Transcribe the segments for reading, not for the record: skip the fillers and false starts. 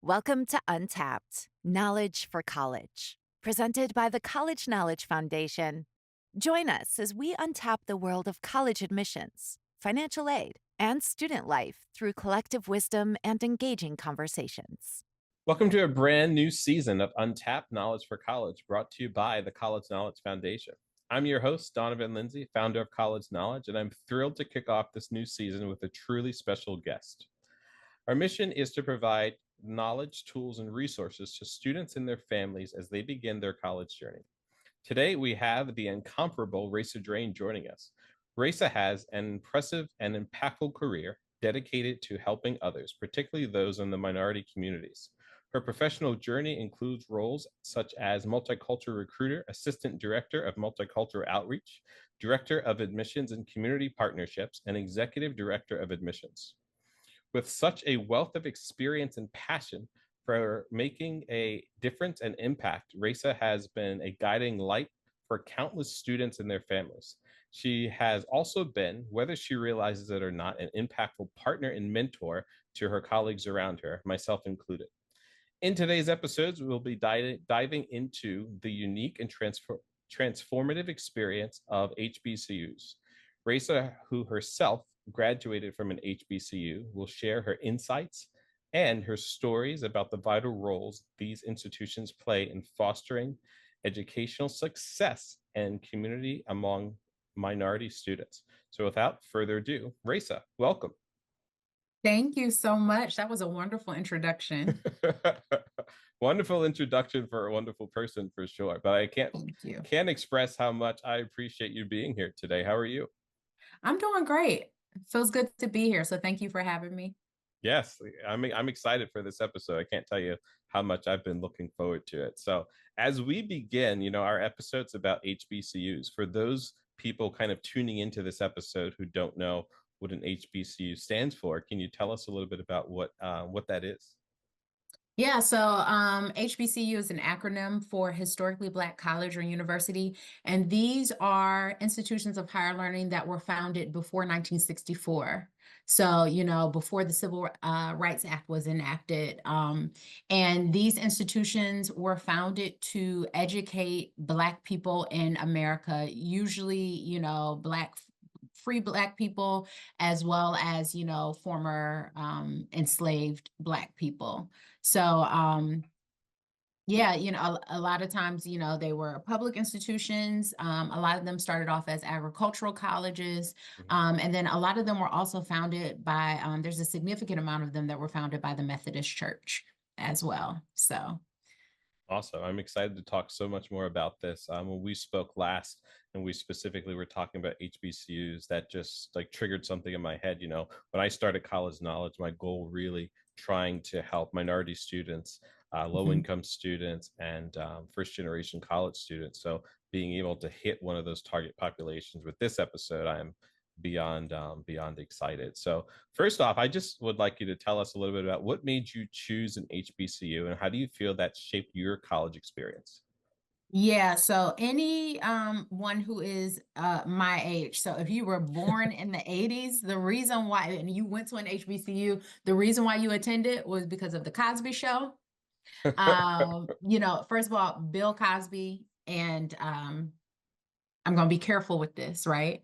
Welcome to Untapped, Knowledge for College, presented by the College Knowledge Foundation. Join us as we untap the world of college admissions, financial aid, and student life through collective wisdom and engaging conversations. Welcome to a brand new season of Untapped Knowledge for College, brought to you by the College Knowledge Foundation. I'm your host, Donovan Lindsay, founder of College Knowledge, and I'm thrilled to kick off this new season with a truly special guest. Our mission is to provide knowledge, tools, and resources to students and their families as they begin their college journey. Today, we have the incomparable Rasa Drane joining us. Rasa has an impressive and impactful career dedicated to helping others, particularly those in the minority communities. Her professional journey includes roles such as multicultural recruiter, assistant director of multicultural outreach, director of admissions and community partnerships, and executive director of admissions. With such a wealth of experience and passion for making a difference and impact, Rasa has been a guiding light for countless students and their families. She has also been, whether she realizes it or not, an impactful partner and mentor to her colleagues around her, myself included. In today's episodes, we'll be diving into the unique and transformative experience of HBCUs. Rasa, who herself graduated from an HBCU, will share her insights and her stories about the vital roles these institutions play in fostering educational success and community among minority students. So without further ado, Rasa, welcome. Thank you so much. That was a wonderful introduction. Wonderful introduction for a wonderful person for sure. But I Thank you. can't express how much I appreciate you being here today. How are you? I'm doing great. It feels good to be here. So thank you for having me. Yes, I'm excited for this episode. I can't tell you how much I've been looking forward to it. So as we begin, our episode's about HBCUs. For those people kind of tuning into this episode who don't know what an HBCU stands for, can you tell us a little bit about what that is? Yeah, so HBCU is an acronym for Historically Black College or University, and these are institutions of higher learning that were founded before 1964. So, before the Civil Rights Act was enacted. And these institutions were founded to educate Black people in America, usually, free Black people, as well as, former enslaved Black people. So, yeah, a lot of times, they were public institutions. A lot of them started off as agricultural colleges. Mhm. And then a lot of them were also founded by, there's a significant amount of them that were founded by the Methodist Church as well. So, Awesome. I'm excited to talk so much more about this. When we spoke last and we specifically were talking about HBCUs, that just like triggered something in my head. When I started College Knowledge, my goal really trying to help minority students, low mhm. income students, and first generation college students. So being able to hit one of those target populations with this episode, I'm beyond excited. So first off, I just would like you to tell us a little bit about what made you choose an HBCU and how do you feel that shaped your college experience? Yeah, so any one who is my age, so if you were born in the 80s, the reason why and you went to an HBCU, the reason why you attended was because of the Cosby Show. First of all, Bill Cosby, and I'm gonna be careful with this, right?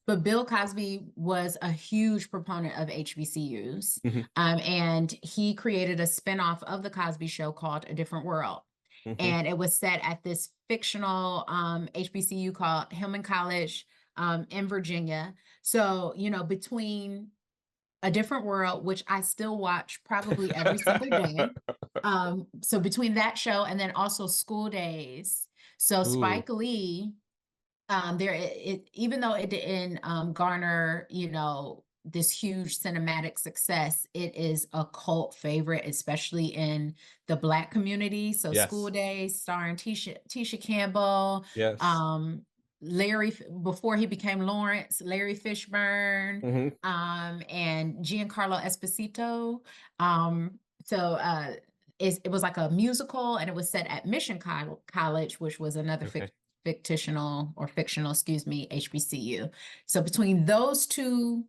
But Bill Cosby was a huge proponent of HBCUs. Mhm, And he created a spinoff of the Cosby Show called A Different World, mhm. and it was set at this fictional HBCU called Hillman College in Virginia. So, between A Different World, which I still watch probably every single day. So between that show and then also School Days. So Ooh, Spike Lee, even though it didn't garner, this huge cinematic success, it is a cult favorite, especially in the Black community. So School yes, Days, starring Tisha Campbell, yes. before he became Lawrence, Larry Fishburne, Mhm. and Giancarlo Esposito. So it was like a musical, and it was set at Mission College, which was another Okay. fictional, excuse me, HBCU. So between those two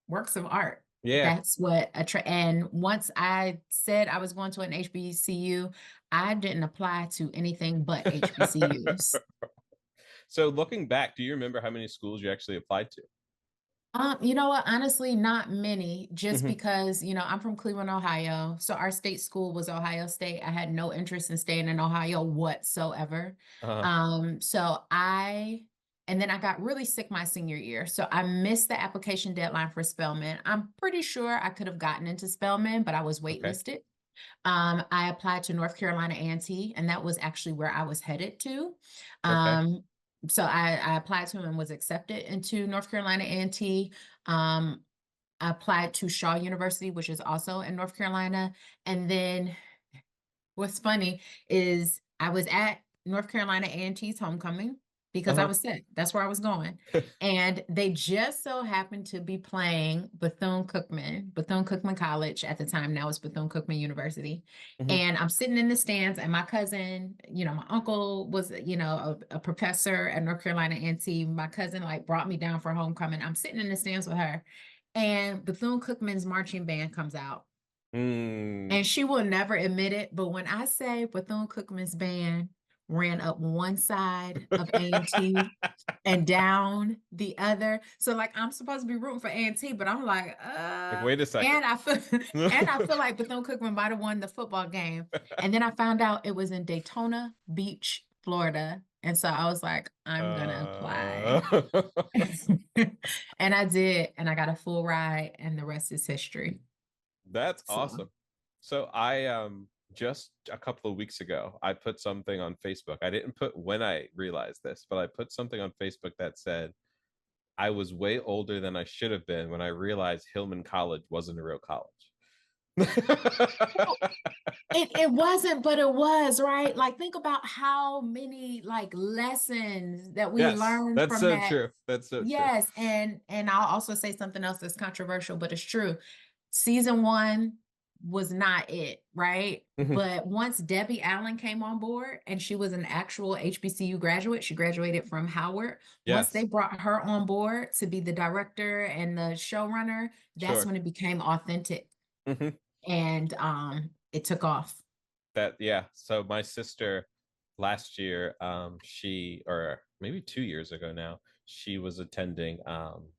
works of art, Yeah. That's what and once I said I was going to an HBCU, I didn't apply to anything but HBCUs. So looking back, do you remember how many schools you actually applied to? You know what? Honestly, not many, just Hmm. because, I'm from Cleveland, Ohio. So our state school was Ohio State. I had no interest in staying in Ohio whatsoever. Uh, So and then I got really sick my senior year. So I missed the application deadline for Spelman. I'm pretty sure I could have gotten into Spelman, but I was okay. waitlisted. I applied to North Carolina A&T, and that was actually where I was headed to. Okay. So I applied to and was accepted into North Carolina A&T. Um, I applied to Shaw University, which is also in North Carolina. And then what's funny is I was at North Carolina A&T's homecoming because I Uh-huh. was sick. That's where I was going. And they just so happened to be playing Bethune-Cookman College at the time. Now it's Bethune-Cookman University. Hmm. And I'm sitting in the stands, and my cousin, my uncle was, a professor at North Carolina A&T. My cousin like brought me down for homecoming. I'm sitting in the stands with her, and Bethune-Cookman's marching band comes out. Mm. And she will never admit it, but when I say Bethune-Cookman's band ran up one side of A&T and down the other. So like I'm supposed to be rooting for A&T, but I'm like, Like, wait a second. and I feel like Bethune-Cookman might have won the football game. And then I found out it was in Daytona Beach, Florida. And so I was like, I'm gonna apply. Uh, And I did, and I got a full ride, and the rest is history. that's So awesome. So I just a couple of weeks ago, I put something on Facebook. I didn't put when I realized this, but I put something on Facebook that said I was way older than I should have been when I realized Hillman College wasn't a real college. it wasn't, but it was, right? Like think about how many like lessons that we Yes, learned that's from so that. true. That's so true. Yes, and I'll also say something else that's controversial, but it's true. Season one was not it, right? Mhm. But once Debbie Allen came on board and she was an actual HBCU graduate, she graduated from Howard. Once they Yes, brought her on board to be the director and the showrunner, that's sure. when it became authentic, Mhm. and it took off. That yeah. So my sister last year, she or maybe 2 years ago now, she was attending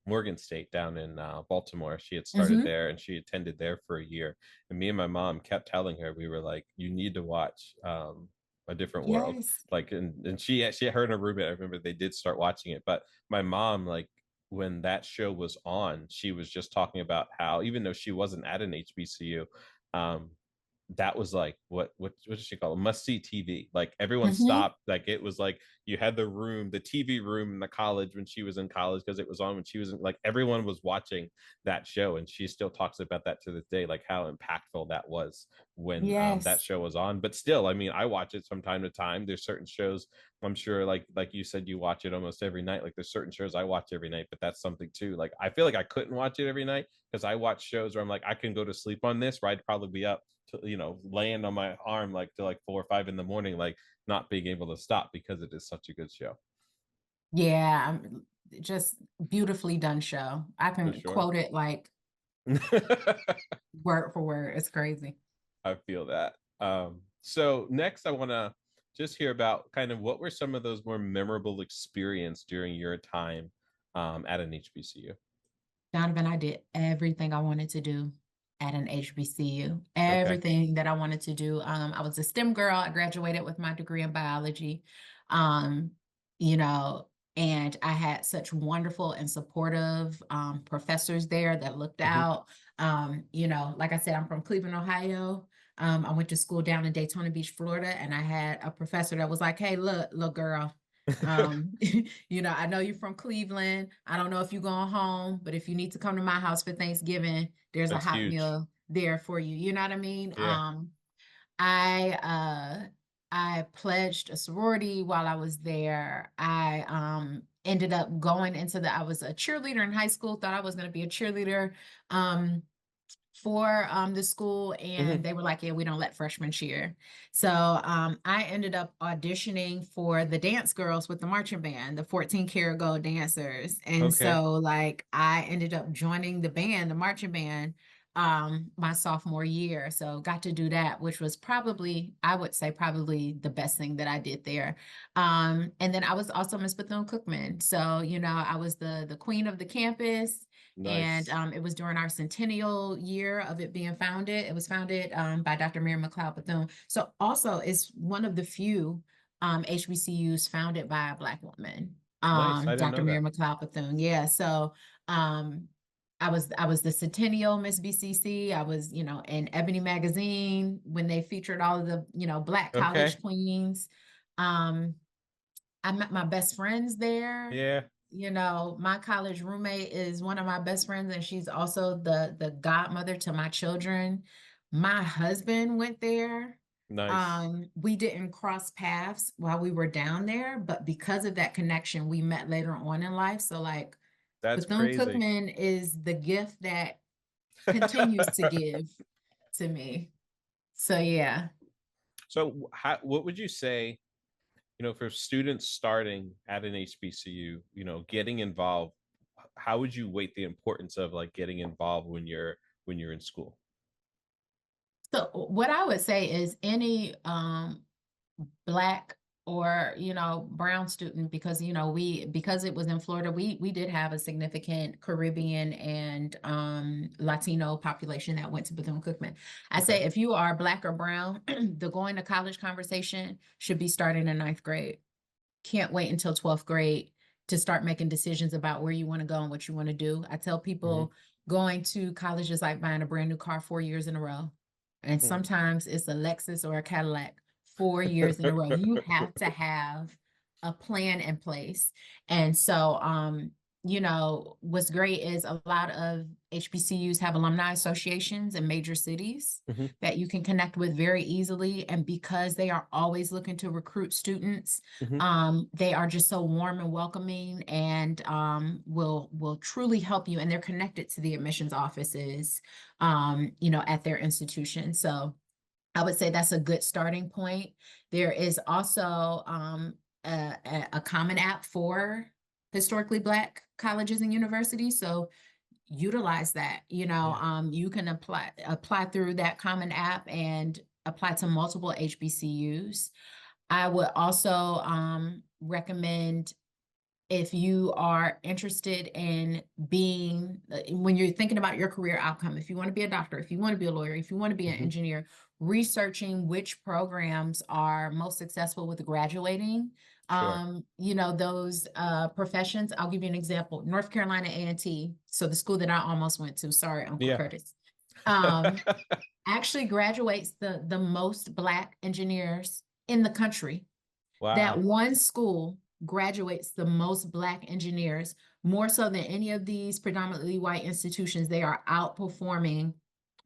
Morgan State down in Baltimore. She had started Hmm. there and she attended there for a year. And me and my mom kept telling her, we were like, you need to watch A Different World. Yes. Like, and she her and her roommate, I remember they did start watching it. But my mom, like, when that show was on, she was just talking about how even though she wasn't at an HBCU, um, that was like what does she call it, must see TV. Like everyone Hmm. stopped, like it was like you had the TV room in the college when she was in college because it was on when she was in, like everyone was watching that show. And she still talks about that to this day, like how impactful that was when that Yes. show was on. But still, I mean, I watch it from time to time. There's certain shows I'm sure, like you said, you watch it almost every night. Like there's certain shows I watch every night, but that's something too. Like I feel like I couldn't watch it every night because I watch shows where I'm like, I can go to sleep on this, where I'd probably be up to, laying on my arm like to like 4 or 5 in the morning, like not being able to stop because it is such a good show. Yeah, just beautifully done show. I For can sure. quote it like word for word. It's crazy. I feel that. So next I want to just hear about kind of what were some of those more memorable experience during your time at an HBCU. Donovan, I did everything I wanted to do at an HBCU. Okay. Everything that I wanted to do. I was a STEM girl. I graduated with my degree in biology. Um, you know, and I had such wonderful and supportive professors there that looked Hmm. out. Like I said, I'm from Cleveland, Ohio. I went to school down in Daytona Beach, Florida, and I had a professor that was like, "Hey, look, little girl, um, I know you're from Cleveland. I don't know if you're going home, but if you need to come to my house for Thanksgiving, there's a That's hot huge. meal there for you." You know what I mean? Yeah. I I pledged a sorority while I was there. I ended up going into I was a cheerleader in high school, thought I was going to be a cheerleader. Um for the school, Mhm. and they were like, yeah, we don't let freshmen cheer. So I ended up auditioning for the dance girls with the marching band, the 14 karat gold dancers. And Okay. so like I ended up joining the band, the marching band, my sophomore year. So got to do that, which was probably, I would say, probably the best thing that I did there. And then I was also Miss Bethune-Cookman. So, you know, I was the queen of the campus. And Nice. it was during our centennial year of it being founded. It was founded by Dr. Mary McLeod Bethune. So also it's one of the few HBCUs founded by a Black woman, Nice. I didn't Dr. know Mary that. McLeod Bethune. Yeah. So I was the Centennial Miss BCC. I was, you know, in Ebony magazine when they featured all of the, you know, Black Okay. college queens. Um, I met my best friends there. Yeah. You know, my college roommate is one of my best friends, and she's also the godmother to my children. My husband went there. Nice. We didn't cross paths while we were down there, but because of that connection, we met later on in life. So like That's crazy. Bethune-Cookman is the gift that continues to give to me. So yeah. So what would you say, for students starting at an HBCU, getting involved, how would you weight the importance of like getting involved when you're in school? So what I would say is any Black or, you know, brown student, because, you know, because it was in Florida, we did have a significant Caribbean and Latino population that went to Bethune-Cookman. I Okay. say if you are Black or brown, the going to college conversation should be starting in ninth grade. Can't wait until 12th grade to start making decisions about where you want to go and what you want to do. I tell Hmm. people going to college is like buying a brand new car 4 years in a row. And sometimes it's a Lexus or a Cadillac 4 years in a row. You have to have a plan in place. And so, you know, what's great is a lot of HBCUs have alumni associations in major cities Hmm. that you can connect with very easily. And because they are always looking to recruit students, Hmm. they are just so warm and welcoming, and will truly help you. And they're connected to the admissions offices, you know, at their institution. So I would say that's a good starting point. There is also a common app for historically Black colleges and universities. So utilize that. You know, Yeah. you can apply through that common app and apply to multiple HBCUs. I would also recommend, if you are interested in being, when you're thinking about your career outcome, if you want to be a doctor, if you want to be a lawyer, if you want to be an Hmm. engineer, researching which programs are most successful with graduating, Sure. you know, those professions. I'll give you an example. North Carolina A&T, so the school that I almost went to, sorry, Uncle Yeah. Curtis, um, actually graduates the most Black engineers in the country. That Wow. one school graduates the most Black engineers, more so than any of these predominantly white institutions. They are outperforming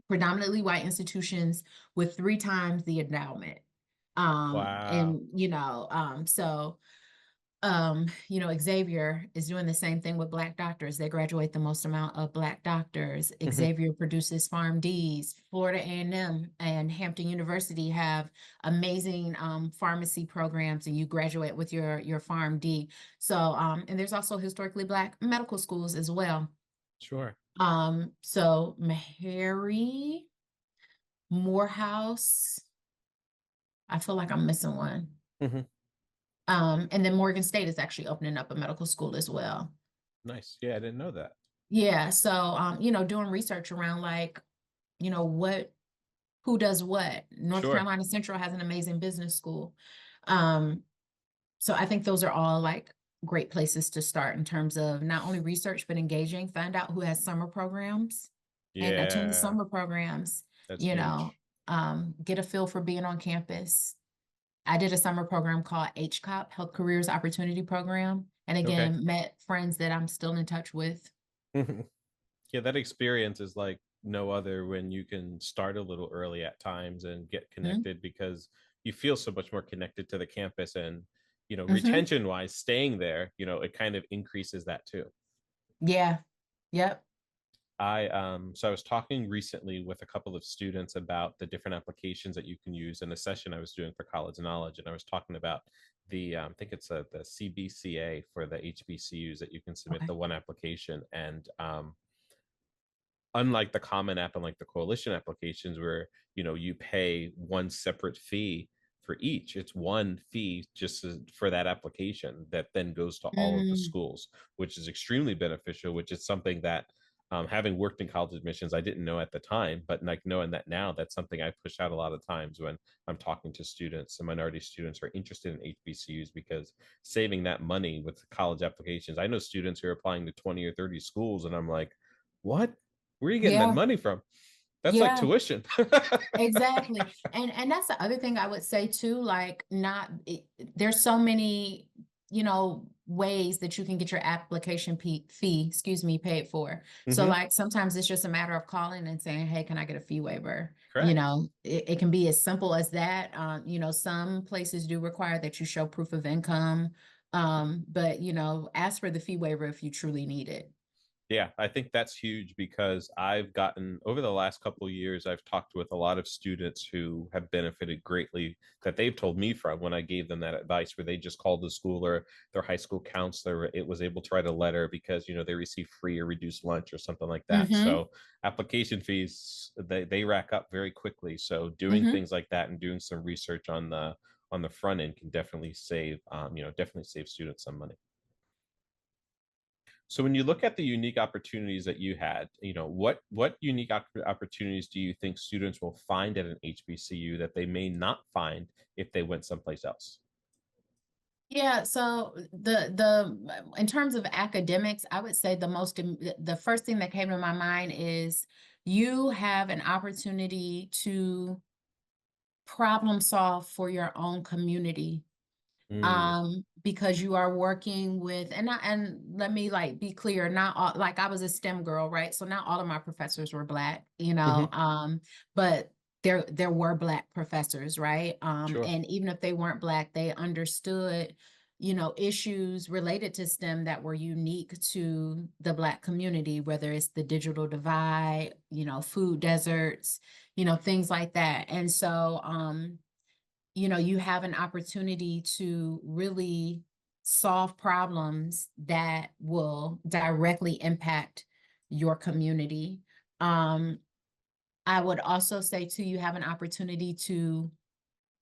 predominantly white institutions with 3 times the endowment. Wow. And you know, you know, Xavier is doing the same thing with Black doctors. They graduate the most amount of Black doctors. Hmm. Xavier produces PharmDs. Florida A&M and Hampton University have amazing pharmacy programs, and you graduate with your PharmD. So, and there's also historically Black medical schools as well. Sure. So Meharry, Morehouse, I feel like I'm missing one. Hmm. And then Morgan State is actually opening up a medical school as well. Nice. Yeah, I didn't know that. Yeah, so you know, doing research around like, you know, who does what. North Sure. Carolina Central has an amazing business school. Um, so I think those are all like great places to start in terms of not only research but engaging. Find out who has summer programs and attend the Yeah, summer programs, that's you know, huge. get a feel for being on campus. I did a summer program called HCOP, Health Careers Opportunity Program, and Okay. again, met friends that I'm still in touch with. Mhm. Yeah, that experience is like no other when you can start a little early at times and get Mhm. connected because you feel so much more connected to the campus and Mhm. retention wise staying there, it kind of increases that too. Yeah. Yep. So I was talking recently with a couple of students about the different applications that you can use in a session I was doing for College Knowledge, and I was talking about I think it's the CBCA for the HBCUs that you can submit Okay. the one application, and unlike the Common App and like the Coalition applications where you pay one separate fee for each, it's one fee just for that application that then goes to all of the Mm, schools, which is extremely beneficial, which is something that having worked in college admissions I didn't know at the time, but like knowing that now, that's something I push out a lot of times when I'm talking to students and minority students who are interested in HBCUs, because saving that money with college applications, I know students who are applying to 20 or 30 schools and I'm like, what? Where are you getting that yeah, money from? That's like yeah. tuition. Exactly. And that's the other thing I would say too, like there's so many, ways that you can get your application fee, excuse me, paid for. So Hmm. like sometimes it's just a matter of calling and saying, hey, can I get a fee waiver? Correct. It can be as simple as that. Some places do require that you show proof of income. But ask for the fee waiver if you truly need it. Yeah, I think that's huge because I've gotten over the last couple of years, I've talked with a lot of students who have benefited greatly that they've told me from when I gave them that advice, where they just called the school or their high school counselor. It was able to write a letter because, they receive free or reduced lunch or something like that. Mm-hmm. So application fees, they rack up very quickly. So doing Mm-hmm. things like that and doing some research on the front end can definitely definitely save students some money. So when you look at the unique opportunities that you had, what unique opportunities do you think students will find at an HBCU that they may not find if they went someplace else? Yeah, so the in terms of academics, I would say the first thing that came to my mind is you have an opportunity to problem solve for your own community, Mm, because you are working with, and let me like be clear, not all, like I was a STEM girl, right? So not all of my professors were Black, hmm. but there were Black professors, right? Sure. And even if they weren't Black, they understood, issues related to STEM that were unique to the Black community, whether it's the digital divide, food deserts, things like that. And so you have an opportunity to really solve problems that will directly impact your community. Um, I would also say too, you have an opportunity to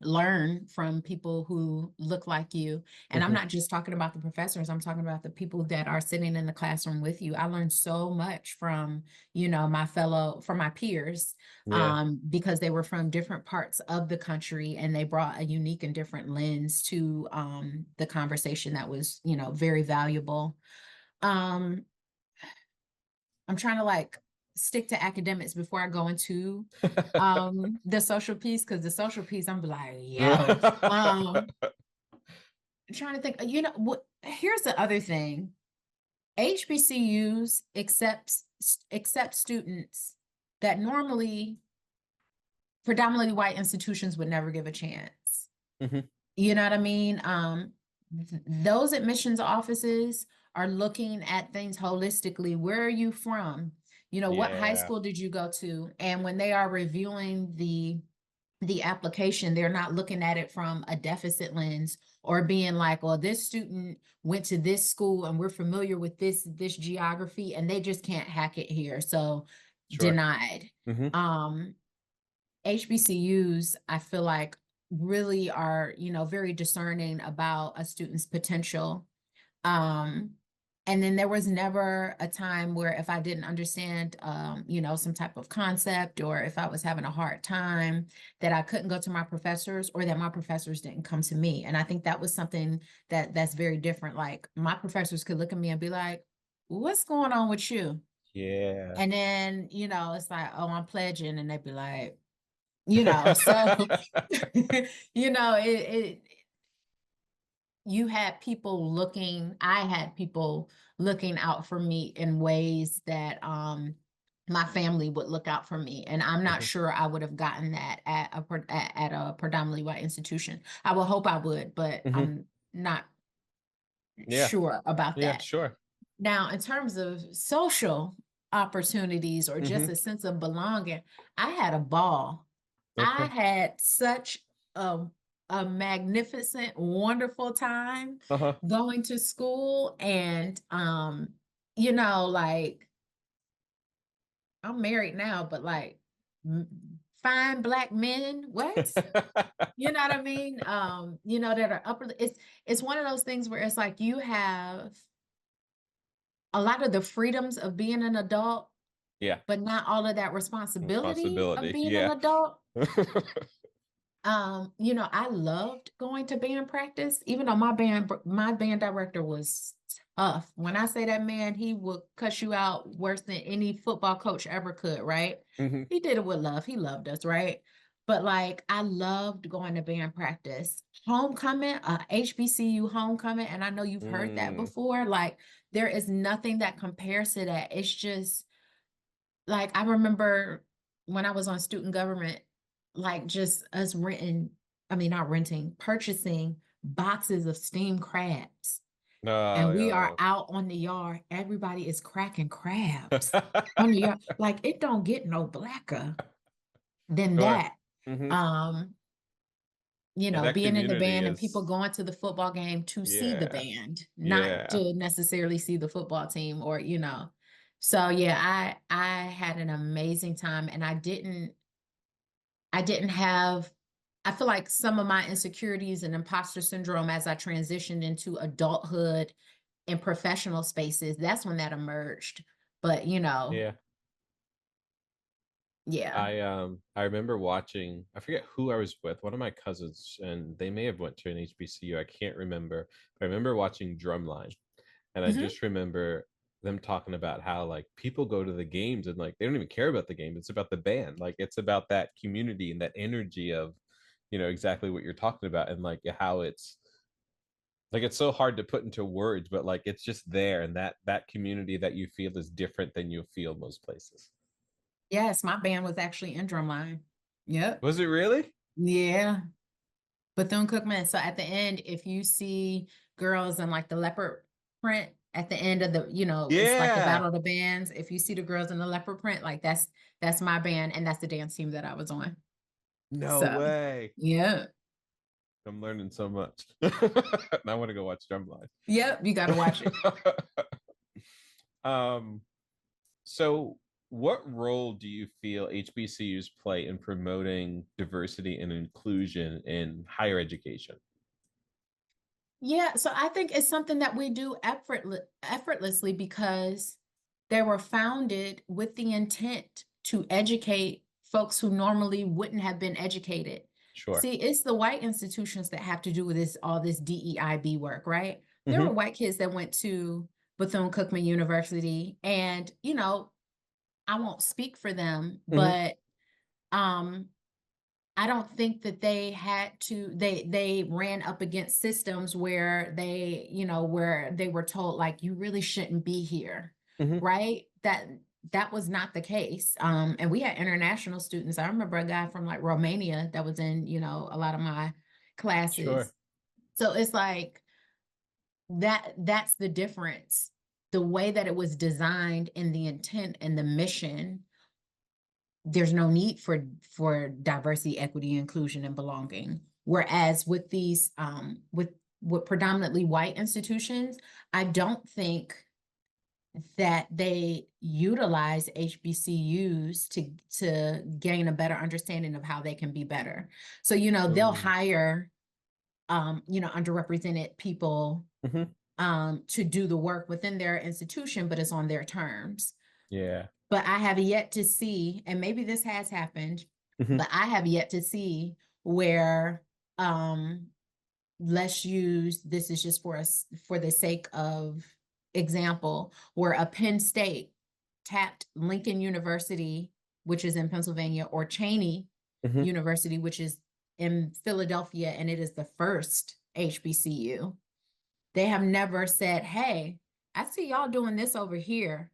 learn from people who look like you. And I'm Hmm. not just talking about the professors, I'm talking about the people that are sitting in the classroom with you. I learned so much from, from my peers, Yeah. because they were from different parts of the country and they brought a unique and different lens to the conversation that was, very valuable. Um, I'm trying to like stick to academics before I go into the social piece, because the social piece I'm like, yo, I'm trying to think, what, here's the other thing. HBCUs accept students that normally predominantly white institutions would never give a chance. Hmm. You know what I mean? Those admissions offices are looking at things holistically. Where are you from? What high Yeah. school did you go to? And when they are reviewing the application, they're not looking at it from a deficit lens or being like, well, this student went to this school and we're familiar with this geography and they just can't hack it here. So Sure. denied. Hmm. Um, HBCUs, I feel like really are, very discerning about a student's potential. Um, and then there was never a time where if I didn't understand, some type of concept, or if I was having a hard time, that I couldn't go to my professors or that my professors didn't come to me. And I think that was something that's very different. Like my professors could look at me and be like, what's going on with you? Yeah. And then, it's like, oh, I'm pledging. And they'd be like, so it you had people looking, I had people looking out for me in ways that my family would look out for me, and I'm not Hmm. sure I would have gotten that at a predominantly white institution. I would hope I would, but Hmm. I'm not Yeah. sure about Yeah. that. Sure. Now, in terms of social, opportunities or just Mhm. a sense of belonging. I had a ball. I Okay. had such a, a magnificent, wonderful time Uh-huh. going to school. And, you know, like I'm married now, but like fine black men, what? You know what I mean? You know, that are upper, it's one of those things where it's like you have a lot of the freedoms of being an adult, Yeah. but not all of that responsibility of Responsibility. being an Yeah. adult. You know, I loved going to band practice, even though my band director was tough. When I say that man, he would cuss you out worse than any football coach ever could, right? Mhm. He did it with love. He loved us, right? But like I loved going to band practice. Homecoming, HBCU homecoming, and I know you've heard that Mm. before. Like there is nothing that compares to that. It's just like I remember when I was on student government, like just us not renting, purchasing boxes of steamed crabs. And we are No, out on the yard. Everybody is cracking crabs yeah. on the yard. Like it don't get no blacker than Sure. that. Mhm. Um, you Yeah, know, that being in the community band and people is going to the football game to see the yeah. band, not Yeah. to necessarily see the football team or, you know. So yeah, I had an amazing time and I didn't have, I feel like some of my insecurities and imposter syndrome as I transitioned into adulthood in professional spaces, that's when that emerged. But, you know, Yeah. yeah. I remember watching, I forget who I was with, one of my cousins, and they may have went to an HBCU. I can't remember. But I remember watching Drumline. And I Mhm. just remember them talking about how like people go to the games and like they don't even care about the game. It's about the band. Like it's about that community and that energy of, exactly what you're talking about, and like how it's so hard to put into words, but like it's just there, and that community that you feel is different than you feel most places. Yes, my band was actually in Drumline. Yep. Was it really? Yeah. Bethune-Cookman. So at the end, if you see girls in like the leopard print at the end of the, you know, it's like the Yeah. battle of the bands. If you see the girls in the leopard print, like that's my band and that's the dance team that I was on. No So way. yeah. I'm learning so much. I want to go watch Drumline. Yep, you gotta watch it. um So, what role do you feel HBCUs play in promoting diversity and inclusion in higher education? Yeah, so I think it's something that we do effortlessly because they were founded with the intent to educate folks who normally wouldn't have been educated. Sure. See, it's the white institutions that have to do with all this DEIB work, right? There were Hmm. white kids that went to Bethune-Cookman University, and you know, I won't speak for them, Hmm. but um I don't think that they had to they ran up against systems where where they were told like you really shouldn't be here, Hmm. right? That was not the case. And we had international students. I remember a guy from like Romania that was in, you know, a lot of my classes. Sure. So it's like that's the difference. The way that it was designed and the intent and the mission, there's no need for diversity, equity, inclusion, and belonging. Whereas with these with predominantly white institutions, I don't think that they utilize HBCUs to gain a better understanding of how they can be better. So, you know, they'll Mm. hire underrepresented people Hmm. to do the work within their institution, but it's on their terms. Yeah. But I have yet to see, and maybe this has happened, Hmm. but I have yet to see where um let's use this is just for us for the sake of example, where a Penn State tapped Lincoln University, which is in Pennsylvania, or Cheney Hmm. University, which is in Philadelphia, and it is the first HBCU. They have never said, hey, I see y'all doing this over here,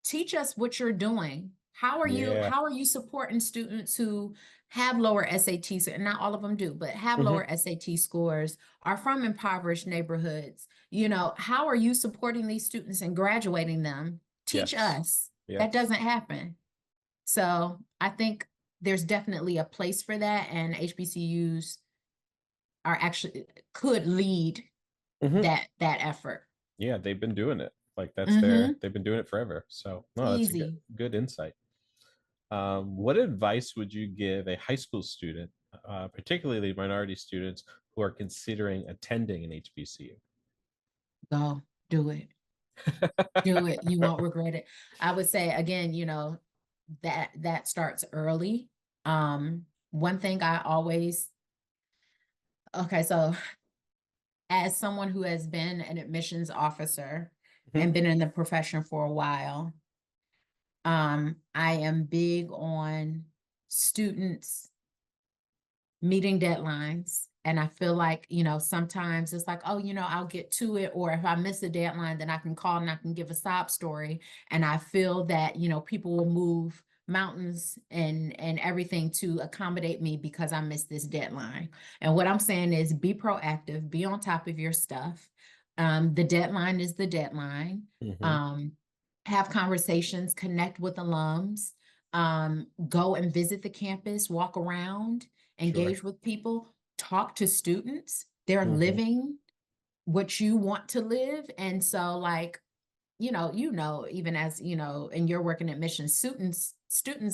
teach us what you're doing. Yeah. How are you supporting students who have lower SATs, and not all of them do, but have Hmm. lower SAT scores, are from impoverished neighborhoods? You know, how are you supporting these students and graduating them? Teach Yes. us. That doesn't happen. So I think there's definitely a place for that, and HBCUs are actually could lead that effort. Yeah, they've been doing it. Like they've been doing it forever. So no, that's a good insight. What advice would you give a high school student, particularly minority students who are considering attending an HBCU? Go do it. Do it. You won't regret it. I would say again, that starts early. One thing I always, okay, so as someone who has been an admissions officer and been in the profession for a while, I am big on students meeting deadlines. And I feel like, sometimes it's like, oh, I'll get to it. Or if I miss a deadline, then I can call and I can give a sob story. And I feel that, people will move mountains and everything to accommodate me because I missed this deadline. And what I'm saying is be proactive, be on top of your stuff. The deadline is the deadline. Have conversations, connect with alums, go and visit the campus, walk around, engage with people, talk to students. They're living what you want to live. And so like, even as, and you're working at Mission, students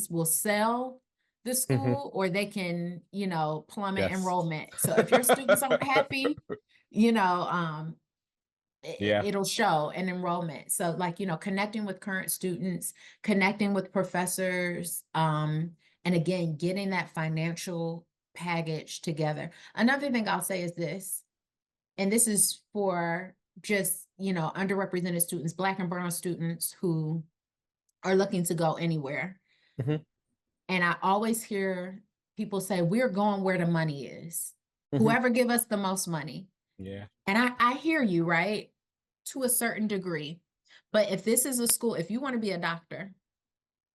will sell the school or they can, plummet enrollment. So if your students aren't happy, it'll show in enrollment. So like, connecting with current students, connecting with professors, and again, getting that financial package together. Another thing I'll say is this, and this is for just, underrepresented students, Black and brown students who are looking to go anywhere. And I always hear people say, we're going where the money is. Whoever give us the most money. Yeah. And I hear you, right? To a certain degree. But if this is a school, if you want to be a doctor,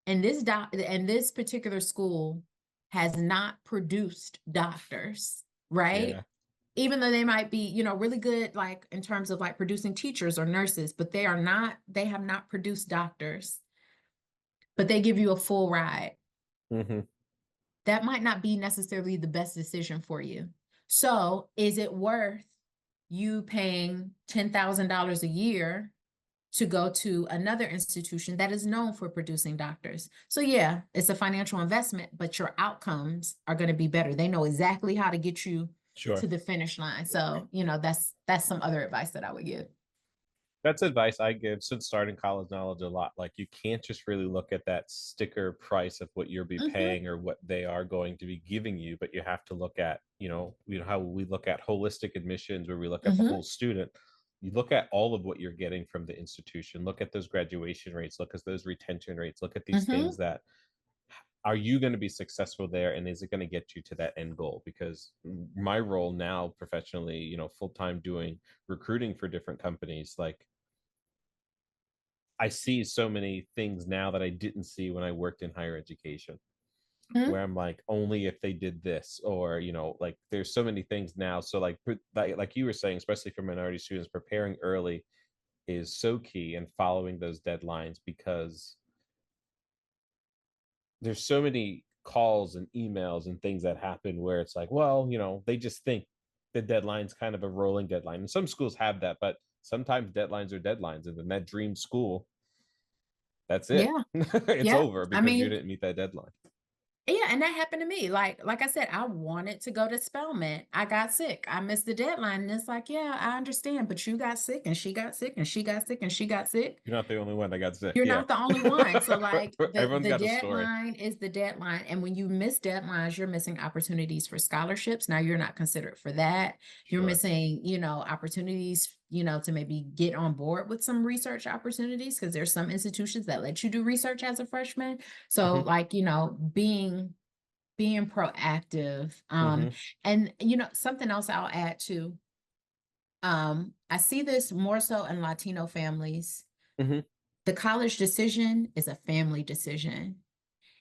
and this particular school has not produced doctors, right? Yeah. Even though they might be, really good, like in terms of like producing teachers or nurses, but they have not produced doctors, but they give you a full ride. That might not be necessarily the best decision for you. So is it worth you paying $10,000 a year to go to another institution that is known for producing doctors? So yeah, it's a financial investment, but your outcomes are going to be better. They know exactly how to get you to the finish line. So, that's some other advice that I would give. That's advice I give since starting College Knowledge a lot. Like, you can't just really look at that sticker price of what you'll be paying or what they are going to be giving you, but you have to look at, how we look at holistic admissions, where we look at the whole student. You look at all of what you're getting from the institution, look at those graduation rates, look at those retention rates, look at these things that are you going to be successful there, and is it going to get you to that end goal? Because my role now professionally, full-time doing recruiting for different companies, like I see so many things now that I didn't see when I worked in higher education, where I'm like, only if they did this, or, like there's so many things now. So like you were saying, especially for minority students, preparing early is so key, and following those deadlines, because there's so many calls and emails and things that happen where it's like, well, they just think the deadline's kind of a rolling deadline. And some schools have that, but sometimes deadlines are deadlines. And then that dream school, that's it. It's over because you didn't meet that deadline. Yeah, and that happened to me. Like I said, I wanted to go to Spelman. I got sick. I missed the deadline. And it's like, yeah, I understand, but you got sick and she got sick and she got sick and she got sick. You're not the only one that got sick. You're not the only one. So like Everyone's the got a story. deadline is the deadline. And when you miss deadlines, you're missing opportunities for scholarships. Now you're not considered for that. You're missing, opportunities, to maybe get on board with some research opportunities, because there's some institutions that let you do research as a freshman. So like, being proactive. And something else I'll add to, I see this more so in Latino families. The college decision is a family decision.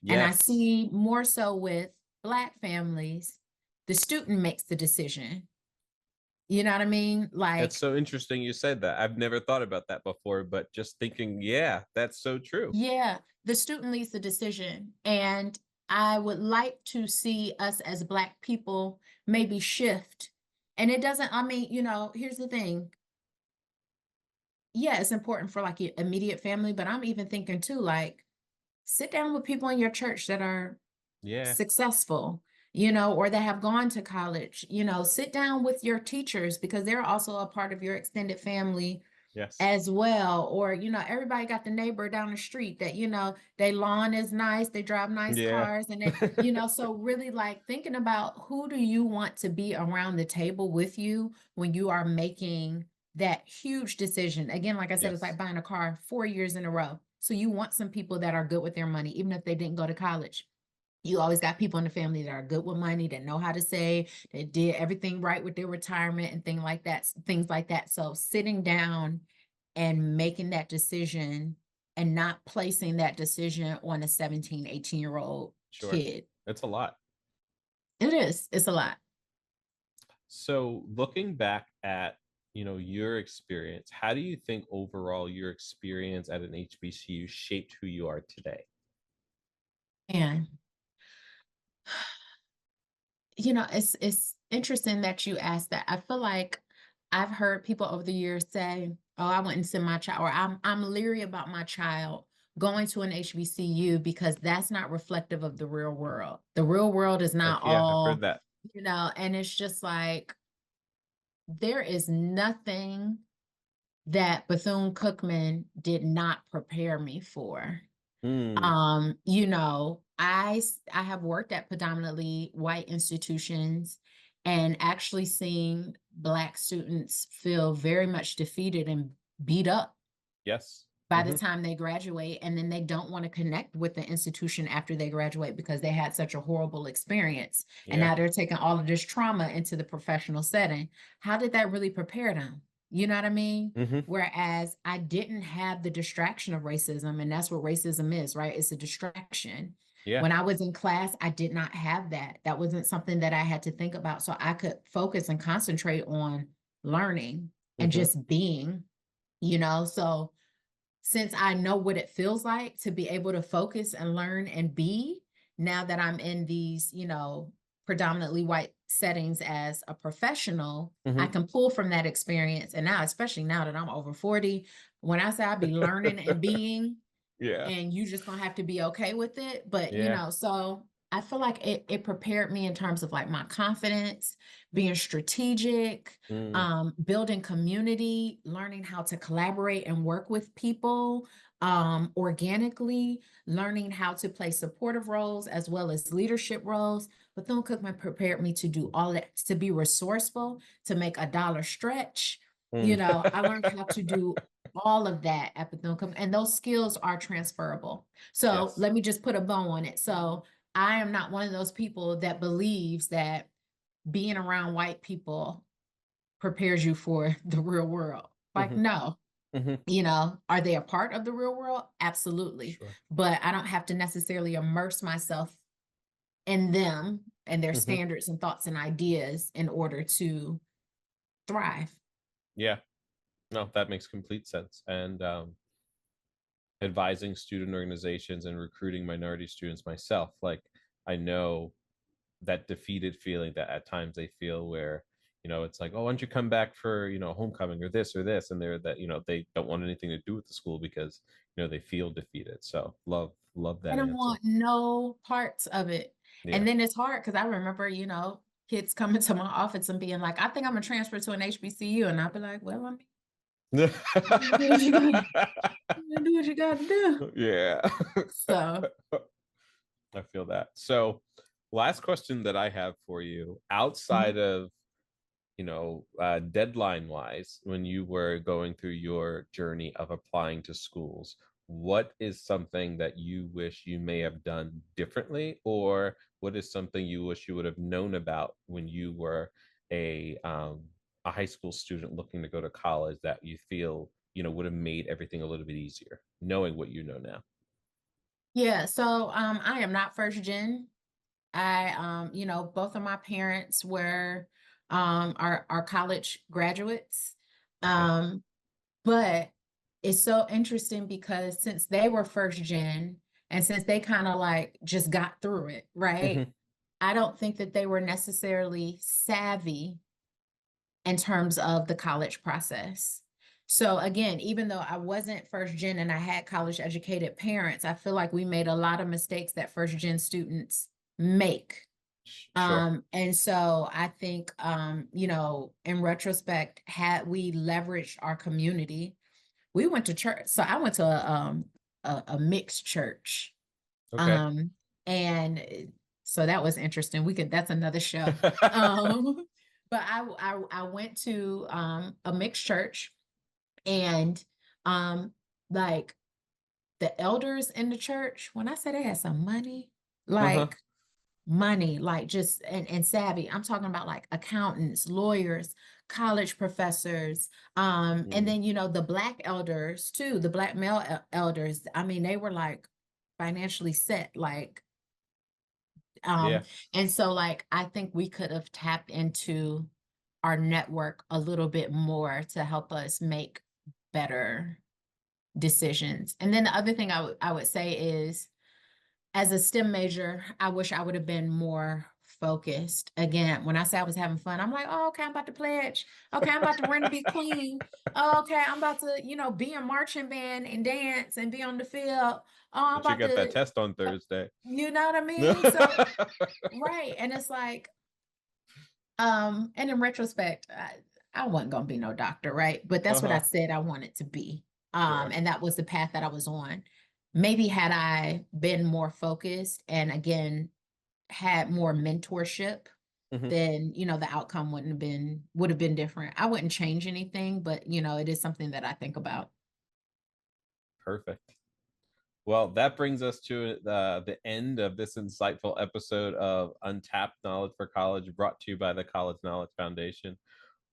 And I see more so with Black families, the student makes the decision. You know what I mean? That's Like, so interesting you said that. I've never thought about that before, but just thinking, yeah, that's so true. yeah, the student leads the decision. And I would like to see us as Black people maybe shift. And it doesn't, I mean, here's the thing. Yeah, it's important for like your immediate family, but I'm even thinking too, like, sit down with people in your church that are Yeah. successful, or that have gone to college, sit down with your teachers because they're also a part of your extended family Yes. as well. Or, everybody got the neighbor down the street that, their lawn is nice, they drive nice Yeah. cars, and so really like thinking about who do you want to be around the table with you when you are making that huge decision. Again, like I said, it's like Yes. buying a car 4 years in a row. So you want some people that are good with their money, even if they didn't go to college. You always got people in the family that are good with money, that know how to save, that did everything right with their retirement and things like that. So sitting down and making that decision and not placing that decision on a 17, 18-year-old Sure. kid. It's a lot. It is. It's a lot. So looking back at, your experience, how do you think overall your experience at an HBCU shaped who you are today? And it's interesting that you asked that. I feel like I've heard people over the years say, "Oh, I wouldn't send my child," or I'm leery about my child going to an HBCU because that's not reflective of the real world. The real world is not Yeah, I've heard all, that. and it's just like there is nothing that Bethune-Cookman did not prepare me for. Mm, I have worked at predominantly white institutions and actually seen Black students feel very much defeated and beat up yes. by the Hmm. time they graduate, and then they don't want to connect with the institution after they graduate because they had such a horrible experience, and Yeah. now they're taking all of this trauma into the professional setting. How did that really prepare them? You know what I mean? Hmm. Whereas I didn't have the distraction of racism, and that's what racism is, right? It's a distraction. Yeah. When I was in class, I did not have that. That wasn't something that I had to think about, so I could focus and concentrate on learning and Hmm. just being, so since I know what it feels like to be able to focus and learn and be, now that I'm in these, predominantly white settings as a professional, I Hmm. can pull from that experience. And now, especially now that I'm over 40, when I say I be learning and being, Yeah. and you just gonna have to be okay with it. But Yeah. so I feel like it prepared me in terms of like my confidence, being strategic, Mm, building community, learning how to collaborate and work with people organically, learning how to play supportive roles as well as leadership roles. Bethune-Cookman prepared me to do all that, to be resourceful, to make a dollar stretch. mm. I learned how to do all of that at Bethune-Cookman, and those skills are transferable. So Yes. let me just put a bow on it. So I am not one of those people that believes that being around white people prepares you for the real world. Like, Hmm. no, Hmm. are they a part of the real world? Absolutely. Sure. But I don't have to necessarily immerse myself in them and their Hmm. standards and thoughts and ideas in order to thrive. Yeah. No, that makes complete sense. And advising student organizations and recruiting minority students myself, like I know that defeated feeling that at times they feel where, it's like, oh, why don't you come back for, homecoming or this or this, and they're that, they don't want anything to do with the school because, they feel defeated. So love I that don't answer. want no parts of it. Yeah. And then it's hard because I remember, kids coming to my office and being like, I think I'm gonna transfer to an HBCU. And I'll be like, well, do what you gotta do what you gotta do. Yeah. So I feel that. So, last question that I have for you, outside mhm. of, deadline wise, when you were going through your journey of applying to schools, what is something that you wish you may have done differently, or what is something you wish you would have known about when you were a high school student looking to go to college that you feel, would have made everything a little bit easier, knowing what you know now? Yeah, so I am not first gen. I both of my parents were our college graduates. Okay. But it's so interesting because since they were first gen and since they kind of like just got through it, right? Mhm. I don't think that they were necessarily savvy in terms of the college process. So again, even though I wasn't first gen and I had college educated parents, I feel like we made a lot of mistakes that first gen students make. Sure. And so I think, in retrospect, had we leveraged our community, we went to church. So I went to a mixed church. Okay. Um, and so that was interesting. That's another show. Um, but I went to a mixed church, and like the elders in the church, when I say they had some money, Uh-huh. like money, like just and savvy. I'm talking about like accountants, lawyers, college professors, and Mm. then the black elders too, the black male elders. I mean, they were like financially set, like Yeah. and so like I think we could have tapped into our network a little bit more to help us make better decisions. And then the other thing I would say is, as a STEM major, I wish I would have been more focused. Again, when I say I was having fun, I'm like, oh, okay, I'm about to pledge. Okay, I'm about to run to be queen. Oh, okay, I'm about to, be in marching band and dance and be on the field. Oh, I'm But you about got that to, test on Thursday. you know what I mean? So, right. And it's like, and in retrospect, I wasn't gonna be no doctor, right? But that's what I Uh-huh. said I wanted to be. Sure. And that was the path that I was on. Maybe had I been more focused and again had more mentorship, Mhm. then the outcome would have been different. I wouldn't change anything, but it is something that I think about. Perfect. Well, that brings us to the end of this insightful episode of Untapped Knowledge for College, brought to you by the College Knowledge Foundation.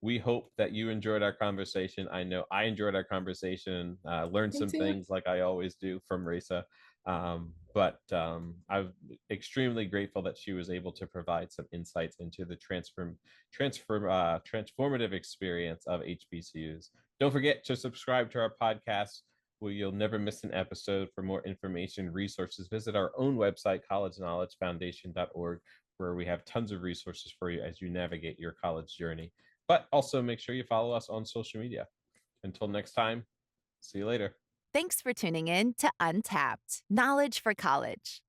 We hope that you enjoyed our conversation. I know I enjoyed our conversation, learned Me some too. things like I always do from Rasa. But I'm extremely grateful that she was able to provide some insights into the transformative experience of HBCUs. Don't forget to subscribe to our podcast, where you'll never miss an episode. For more information, resources, visit our own website, collegeknowledgefoundation.org, where we have tons of resources for you as you navigate your college journey. But also make sure you follow us on social media. Until next time, see you later. Thanks for tuning in to Untapped Knowledge for College.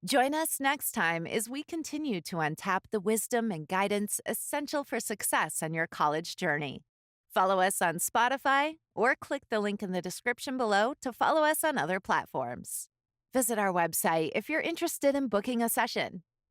Join us next time as we continue to untap the wisdom and guidance essential for success on your college journey. Follow us on Spotify or click the link in the description below to follow us on other platforms. Visit our website if you're interested in booking a session.